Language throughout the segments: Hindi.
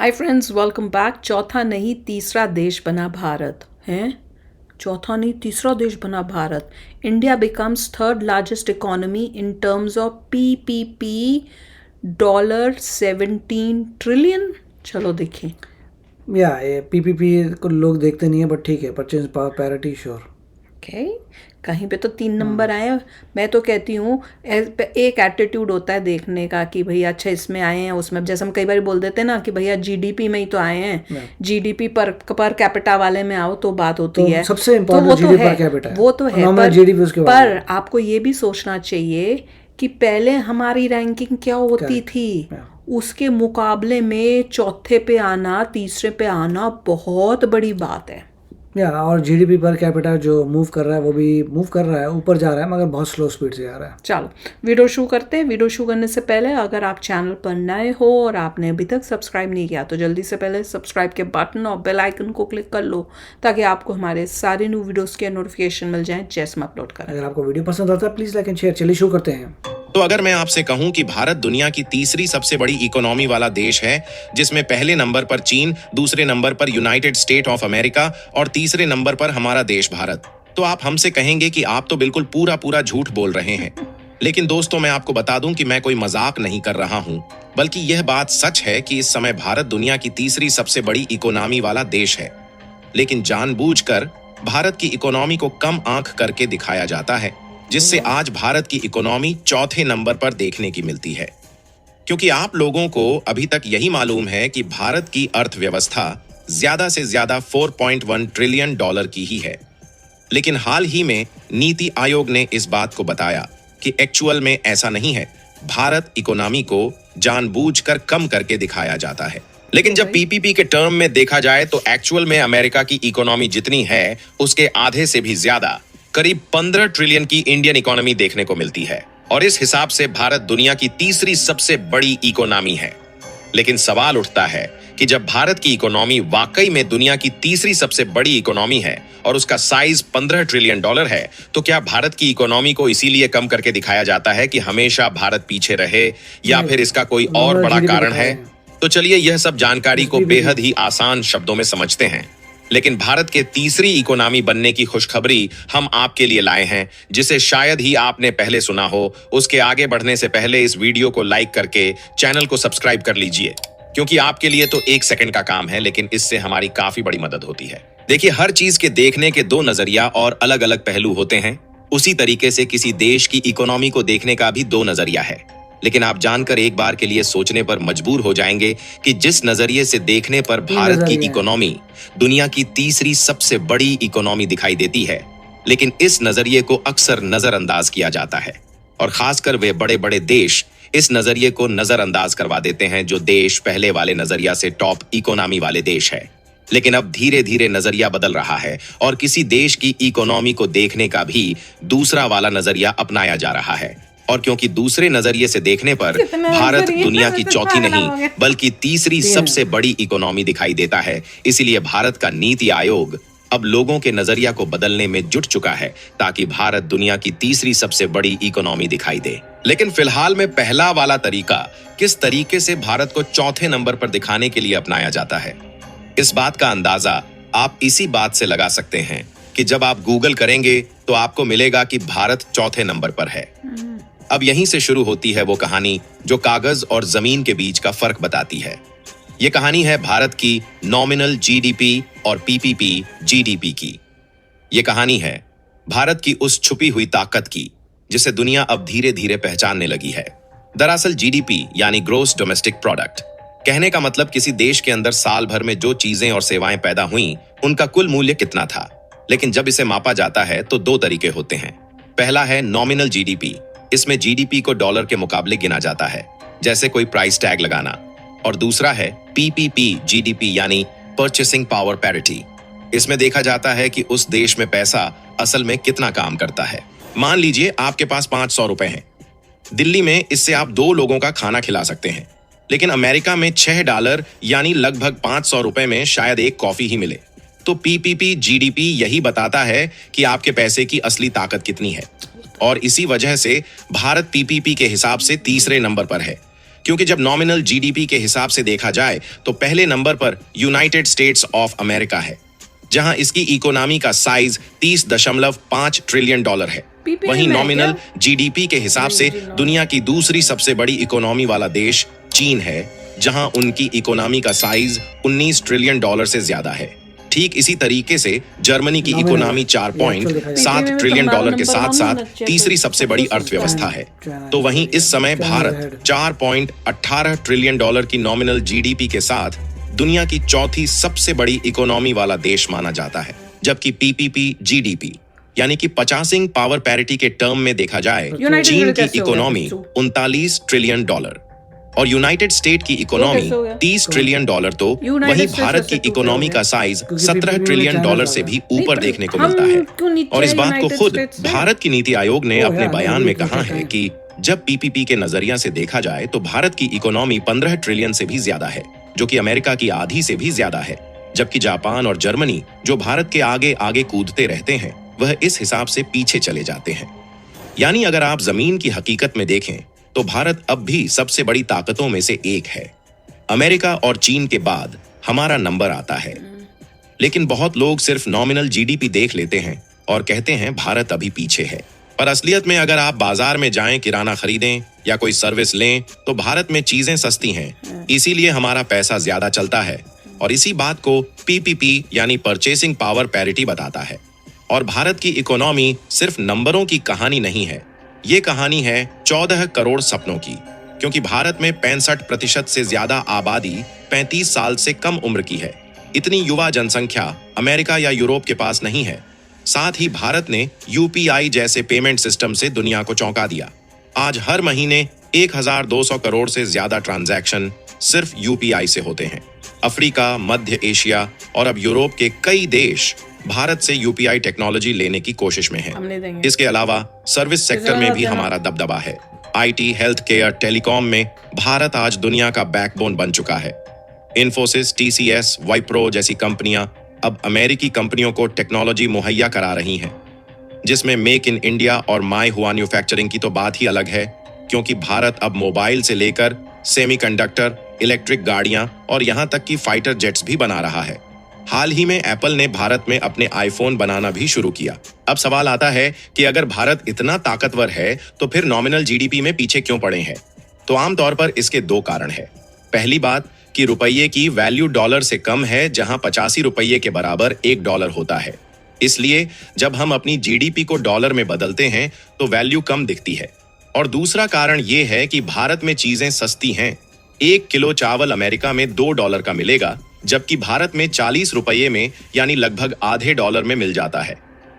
Hi friends, welcome back. चौथा नहीं तीसरा देश बना भारत हैं। चौथा नहीं तीसरा देश बना Bharat. India becomes third largest economy in terms of PPP $17 trillion. चलो देखें। ये पीपीपी को लोग देखते नहीं है, बट ठीक है। Purchase power parity sure. Okay, कहीं पे तो 3 नंबर आए। मैं तो कहती हूँ एक एटीट्यूड होता है देखने का कि भैया अच्छा इसमें आए हैं उसमें, जैसे हम कई बार बोल देते हैं ना कि भैया जीडीपी में ही तो आए हैं, जीडीपी पर कैपिटा वाले में आओ तो बात होती है। सबसे तो इम्पोर्टेंट वो तो जीडीपी है, पर कैपिटा है, वो तो है, नॉमिनल जीडीपी उसके बाद पर आपको ये भी सोचना चाहिए कि पहले हमारी रैंकिंग क्या होती थी, उसके मुकाबले में चौथे पे आना, तीसरे पे आना बहुत बड़ी बात है। और जीडीपी पर कैपिटा जो मूव कर रहा है वो भी मूव कर रहा है, ऊपर जा रहा है, मगर बहुत स्लो स्पीड से जा रहा है। चलो वीडियो शुरू करते हैं। वीडियो शुरू करने से पहले अगर आप चैनल पर नए हो और आपने अभी तक सब्सक्राइब नहीं किया तो जल्दी से पहले सब्सक्राइब के बटन और बेल आइकन को क्लिक कर लो ताकि आपको हमारे सारे न्यू वीडियोस के नोटिफिकेशन मिल जाएं जैसे हम अपलोड करें। अगर आपको वीडियो पसंद आता है प्लीज लाइक एंड शेयर। चलिए शुरू करते हैं। तो अगर मैं आपसे कहूं कि भारत दुनिया की तीसरी सबसे बड़ी इकोनॉमी वाला देश है, जिसमें पहले नंबर पर चीन, दूसरे नंबर पर यूनाइटेड स्टेट ऑफ अमेरिका और तीसरे नंबर पर हमारा देश भारत, तो आप हमसे कहेंगे कि आप तो बिल्कुल पूरा झूठ बोल रहे हैं। लेकिन दोस्तों, मैं आपको बता दूं कि मैं कोई मजाक नहीं कर रहा हूं, बल्कि यह बात सच है कि इस समय भारत दुनिया की तीसरी सबसे बड़ी इकोनॉमी वाला देश है। लेकिन जानबूझकर भारत की इकोनॉमी को कम आंक करके दिखाया जाता है, जिससे आज भारत की इकोनॉमी चौथे नंबर पर देखने की मिलती है। क्योंकि आप लोगों को अभी तक यही मालूम है कि भारत की अर्थव्यवस्था ज्यादा से ज्यादा $4.1 ट्रिलियन की ही है। लेकिन हाल ही में नीति आयोग ने इस बात को बताया कि एक्चुअल में ऐसा नहीं है। भारत इकोनॉमी को जानबूझकर कम करके दिखाया जाता है। लेकिन जब पीपीपी के टर्म में देखा जाए तो एक्चुअल में अमेरिका की इकोनॉमी जितनी है उसके आधे से भी ज्यादा, करीब 15 ट्रिलियन की इंडियन इकोनॉमी देखने को मिलती है। और इस हिसाब से भारत दुनिया की तीसरी सबसे बड़ी इकोनॉमी है। लेकिन सवाल उठता है कि जब भारत की इकोनॉमी वाकई में दुनिया की तीसरी सबसे बड़ी इकोनॉमी है और उसका साइज $15 ट्रिलियन है, तो क्या भारत की इकोनॉमी को इसीलिए कम करके दिखाया जाता है कि हमेशा भारत पीछे रहे, या फिर इसका कोई और बड़ा कारण है? तो चलिए यह सब जानकारी को बेहद ही आसान शब्दों में समझते हैं। लेकिन भारत के तीसरी इकोनॉमी बनने की खुशखबरी हम आपके लिए लाए हैं, जिसे शायद ही आपने पहले सुना हो। उसके आगे बढ़ने से पहले इस वीडियो को लाइक करके चैनल को सब्सक्राइब कर लीजिए, क्योंकि आपके लिए तो 1 सेकंड का काम है, लेकिन इससे हमारी काफी बड़ी मदद होती है। देखिए, हर चीज के देखने के 2 नजरिया और अलग अलग पहलू होते हैं। उसी तरीके से किसी देश की इकोनॉमी को देखने का भी 2 नजरिया है। लेकिन आप जानकर एक बार के लिए सोचने पर मजबूर हो जाएंगे कि जिस नजरिए से देखने पर भारत की इकोनॉमी दुनिया की तीसरी सबसे बड़ी इकोनॉमी दिखाई देती है, लेकिन इस नजरिए को अक्सर नजरअंदाज किया जाता है। और खासकर वे बड़े बड़े देश इस नजरिए को नजरअंदाज करवा देते हैं, जो देश पहले वाले नजरिया से टॉप इकोनॉमी वाले देश है। लेकिन अब धीरे धीरे नजरिया बदल रहा है और किसी देश की इकोनॉमी को देखने का भी दूसरा वाला नजरिया अपनाया जा रहा है। और क्योंकि दूसरे नजरिए से देखने पर भारत दुनिया की चौथी नहीं बल्कि तीसरी सबसे बड़ी इकोनॉमी दिखाई देता है, इसीलिए भारत का नीति आयोग अब लोगों के नजरिया को बदलने में जुट चुका है ताकि भारत दुनिया की तीसरी सबसे बड़ी इकोनॉमी दिखाई दे। लेकिन फिलहाल में पहला वाला तरीका किस तरीके से भारत को चौथे नंबर पर दिखाने के लिए अपनाया जाता है, इस बात का अंदाजा आप इसी बात से लगा सकते हैं कि जब आप गूगल करेंगे तो आपको मिलेगा कि भारत चौथे नंबर पर है। अब यहीं से शुरू होती है वो कहानी जो कागज और जमीन के बीच का फर्क बताती है। ये कहानी है भारत की नॉमिनल जीडीपी और पीपीपी जीडीपी की। ये कहानी है भारत की उस छुपी हुई ताकत की जिसे दुनिया अब धीरे धीरे पहचानने लगी है। दरअसल जीडीपी यानी ग्रोस डोमेस्टिक प्रोडक्ट कहने का मतलब किसी देश के अंदर साल भर में जो चीजें और सेवाएं पैदा हुई उनका कुल मूल्य कितना था। लेकिन जब इसे मापा जाता है तो 2 तरीके होते हैं। पहला है नॉमिनल जीडीपी। इसमें जीडीपी को डॉलर के मुकाबले गिना जाता है, जैसे कोई प्राइस टैग लगाना। और दूसरा है पीपीपी जीडीपी यानी परचेसिंग पावर पैरिटी। इसमें देखा जाता है कि उस देश में पैसा असल में कितना काम करता है। मान लीजिए आपके पास $500 हैं। दिल्ली में इससे आप 2 लोगों का खाना खिला सकते हैं, लेकिन अमेरिका में $6 यानी लगभग $500 में शायद एक कॉफी ही मिले। तो पीपीपी जीडीपी यही बताता है कि आपके पैसे की असली ताकत कितनी है। और इसी वजह से भारत पीपीपी के हिसाब से तीसरे नंबर पर है, क्योंकि जब नॉमिनल जीडीपी के हिसाब से देखा जाए तो पहले नंबर पर यूनाइटेड स्टेट्स ऑफ अमेरिका है, जहां इसकी इकोनॉमी का साइज 30.5 ट्रिलियन डॉलर है। PPP वहीं में है नॉमिनल क्या? जीडीपी के हिसाब से दुनिया की दूसरी सबसे बड़ी इकोनॉमी वाला देश चीन है, जहां उनकी इकोनॉमी का साइज 19 ट्रिलियन डॉलर से ज्यादा है। ठीक इसी तरीके से जर्मनी की Nominal इकोनॉमी है। 4.7 में ट्रिलियन तो डॉलर के नंबर साथ वन साथ नंबर तीसरी सबसे बड़ी चाइना, अर्थव्यवस्था है। चाइना, तो वहीं इस समय China Bharat ahead। 4.18 trillion dollar की नॉमिनल जीडीपी के साथ दुनिया की चौथी सबसे बड़ी इकोनॉमी वाला देश माना जाता है, जबकि पीपीपी जीडीपी यानी कि परचेसिंग पावर पैरिटी के टर्म में देखा जाए यूनाइटेड चीन स्टेट की कैसे हो गया इकोनॉमी बच्चों? 39 ट्रिलियन डॉलर और यूनाइटेड स्टेट की इकोनॉमी कैसे हो गया? 30 ट्रिलियन डॉलर, तो यूनाइटेड वहीं स्टेट्स भारत कैसे की टूटे इकोनॉमी हुए का हैं? साइज क्योंकि 17 PPP में ट्रिलियन चाइना डॉलर ज्यादा से है। भी नहीं, ऊपर पर देखने को हम मिलता है। क्यों नीचे और इस हैं बात को यूनाइटेड खुद स्टेट्स से? भारत की नीति आयोग ने ओ अपने यार, बयान अभी में तो कहा ठीक है है। कि जब पीपीपी के नजरिया से देखा जाए तो भारत की इकोनॉमी 15 ट्रिलियन से भी ज्यादा है, जो कि अमेरिका की आधी से भी ज्यादा है, जबकि जापान और जर्मनी जो भारत के आगे आगे कूदते रहते हैं वह इस हिसाब से पीछे चले जाते हैं। यानी अगर आप जमीन की हकीकत में देखें तो भारत अब भी सबसे बड़ी ताकतों में से एक है। अमेरिका और चीन के बाद हमारा नंबर आता है, लेकिन बहुत लोग सिर्फ नॉमिनल जीडीपी देख लेते हैं और कहते हैं भारत अभी पीछे है। पर असलियत में अगर आप बाजार में जाएं, किराना खरीदें या कोई सर्विस लें तो भारत में चीजें सस्ती हैं, इसीलिए हमारा पैसा ज्यादा चलता है। और इसी बात को पीपीपी यानी परचेसिंग पावर पैरिटी बताता है। और भारत की इकोनॉमी सिर्फ नंबरों की कहानी नहीं है, ये कहानी है 14 करोड़ सपनों की, क्योंकि भारत में 65% से ज्यादा आबादी 35 साल से कम उम्र की है। इतनी युवा जनसंख्या अमेरिका या यूरोप के पास नहीं है। साथ ही भारत ने यूपीआई जैसे पेमेंट सिस्टम से दुनिया को चौंका दिया। आज हर महीने 1200 करोड़ से ज्यादा ट्रांजैक्शन सिर्फ यूपीआई से होते हैं। अफ्रीका, मध्य एशिया और अब यूरोप के कई देश भारत से यूपीआई टेक्नोलॉजी लेने की कोशिश में हैं। हम नहीं देंगे। इसके अलावा सर्विस सेक्टर में भी हमारा दबदबा है। आईटी, हेल्थ केयर, टेलीकॉम में भारत आज दुनिया का बैकबोन बन चुका है। इन्फोसिस, टीसीएस, वाइप्रो जैसी कंपनियां अब अमेरिकी कंपनियों को टेक्नोलॉजी मुहैया करा रही हैं, जिसमें मेक इन इंडिया और माई हुआ मैन्युफैक्चरिंग की तो बात ही अलग है, क्योंकि भारत अब मोबाइल से लेकर सेमीकंडक्टर, इलेक्ट्रिक गाड़ियां और यहां तक कि फाइटर जेट्स भी बना रहा है। हाल ही में एप्पल ने भारत में अपने आईफोन बनाना भी शुरू किया। अब सवाल आता है कि अगर भारत इतना ताकतवर है तो फिर नॉमिनल जीडीपी में पीछे क्यों पड़े हैं? तो आमतौर पर इसके दो कारण है। पहली बात कि रुपये की वैल्यू डॉलर से कम है, जहां 85 रुपये के बराबर $1 होता है। इसलिए जब हम अपनी जीडीपी को डॉलर में बदलते हैं तो वैल्यू कम दिखती है। और दूसरा कारण यह है कि भारत में चीजें सस्ती हैं। 1 किलो चावल अमेरिका में $2 का मिलेगा, जबकि भारत में 40 रुपये में यानी लगभग आधे डॉलर में मिल जाता है।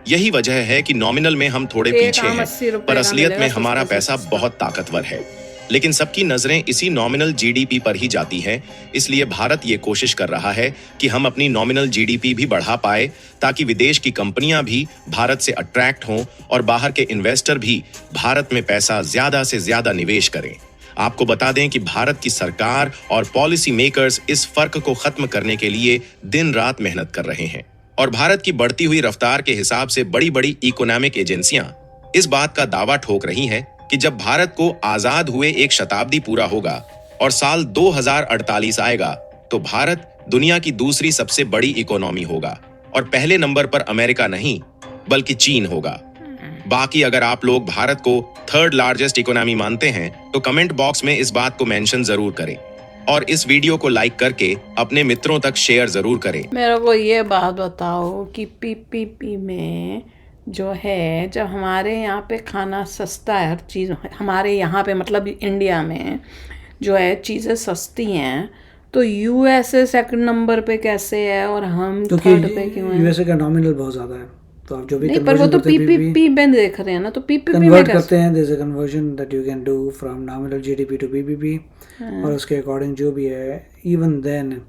यही वजह है कि नॉमिनल में हम थोड़े एक पीछे आम हैं, 80 रुपये पर का असलियत में मिलेगा, हमारा सस्ता से पैसा सस्ता। बहुत ताकतवर है। लेकिन सबकी नजरें इसी नॉमिनल जीडीपी पर ही जाती हैं, इसलिए भारत ये कोशिश कर रहा है कि हम अपनी नॉमिनल जीडीपी भी बढ़ा पाए, ताकि विदेश की कंपनियां भी भारत से अट्रैक्ट हों और बाहर के इन्वेस्टर भी भारत में पैसा ज्यादा से ज्यादा निवेश करें। आपको बता दें कि भारत की सरकार और पॉलिसी मेकर्स इस फर्क को खत्म करने के लिए दिन रात मेहनत कर रहे हैं। और भारत की बढ़ती हुई रफ्तार के हिसाब से बड़ी बड़ी इकोनॉमिक एजेंसियां इस बात का दावा ठोक रही हैं कि जब भारत को आजाद हुए 1 शताब्दी पूरा होगा और साल 2048 आएगा तो भारत दुनिया की दूसरी सबसे बड़ी इकोनॉमी होगा और पहले नंबर पर अमेरिका नहीं बल्कि चीन होगा। बाकी अगर आप लोग भारत को 3rd लार्जेस्ट इकोनॉमी मानते हैं तो कमेंट बॉक्स में इस बात को मेंशन जरूर करें और इस वीडियो को लाइक करके अपने मित्रों तक शेयर जरूर करें। मेरे को ये बात बताओ कि पीपीपी में जो है, जब हमारे यहाँ पे खाना सस्ता है, हर चीज़ हमारे यहाँ पे मतलब इंडिया में जो है चीज़ें सस्ती हैं, तो यूएसए सेकंड नंबर पे कैसे है और हम क्योंकि थर्ड पे क्यों हैं? यूएसए का नॉमिनल बहुत ज़्यादा है, तो आप जो भी नहीं, पर वो conversion तो करते हैं पीपीपी में देख रहे हैं ना, तो पीपीपी में कन्वर्ट कैसे? करते हैं। There is a conversion that you can do from nominal GDP to PPP, और उसके अकॉर्डिंग जो भी है इवन देन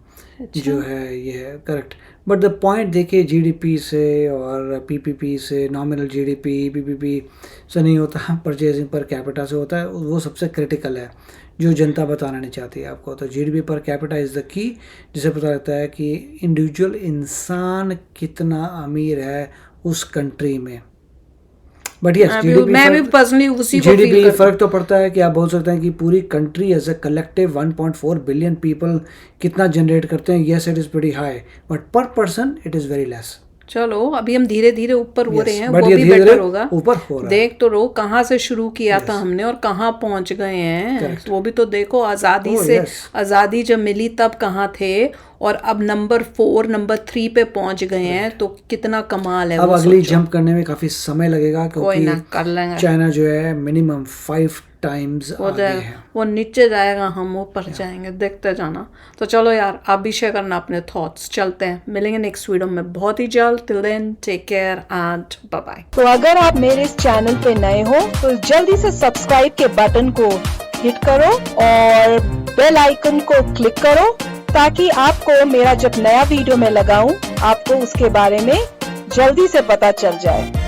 जो है ये है करेक्ट। बट द पॉइंट देखिए, जीडीपी से और पीपीपी से, नॉमिनल जीडीपी पीपीपी से नहीं होता, परचेजिंग पर कैपिटा से होता है। वो सबसे क्रिटिकल है जो जनता बताना नहीं चाहती है आपको। तो GDP per capita is the key, जिसे पता लगता है कि इंडिविजुअल इंसान कितना अमीर है उस कंट्री में। बट यस मैं भी पर्सनली उसी को फील जीडीपी करती फर्क तो पड़ता है कि आप बोल सकते हैं कि पूरी country as a collective 1.4 billion people कितना जनरेट करते हैं, yes it is pretty high, but per person it is very less. चलो अभी हम धीरे धीरे ऊपर हो रहे हैं, but वो ये भी धीरे-धीरे बेटर होगा। ऊपर हो रहा है। देख तो रो कहाँ से शुरू किया था हमने और कहाँ पहुंच गए हैं, वो भी तो देखो। आज़ादी से आज़ादी जब मिली तब कहाँ थे और अब नंबर 4 नंबर 3 पे पहुंच गए हैं, तो कितना कमाल है। अब वो अगली सोचो। जंप करने में काफी समय लगेगा कोई ना, कर क्योंकि लेंगे। चाइना जो है मिनिमम 5 टाइम्स हो आगे जाएगा, है। वो नीचे जाएगा, हम ऊपर जाएंगे, देखते जाना। तो चलो यार, आप भी शेयर करना अपने थॉट्स। चलते हैं, मिलेंगे नेक्स्ट वीडियो में बहुत ही जल्द। Till then take care and bye bye. तो अगर आप मेरे इस चैनल पे नए हो तो जल्दी से सब्सक्राइब के बटन को हिट करो और बेल आइकन को क्लिक करो, ताकि आपको मेरा जब नया वीडियो मैं लगाऊं आपको उसके बारे में जल्दी से पता चल जाए।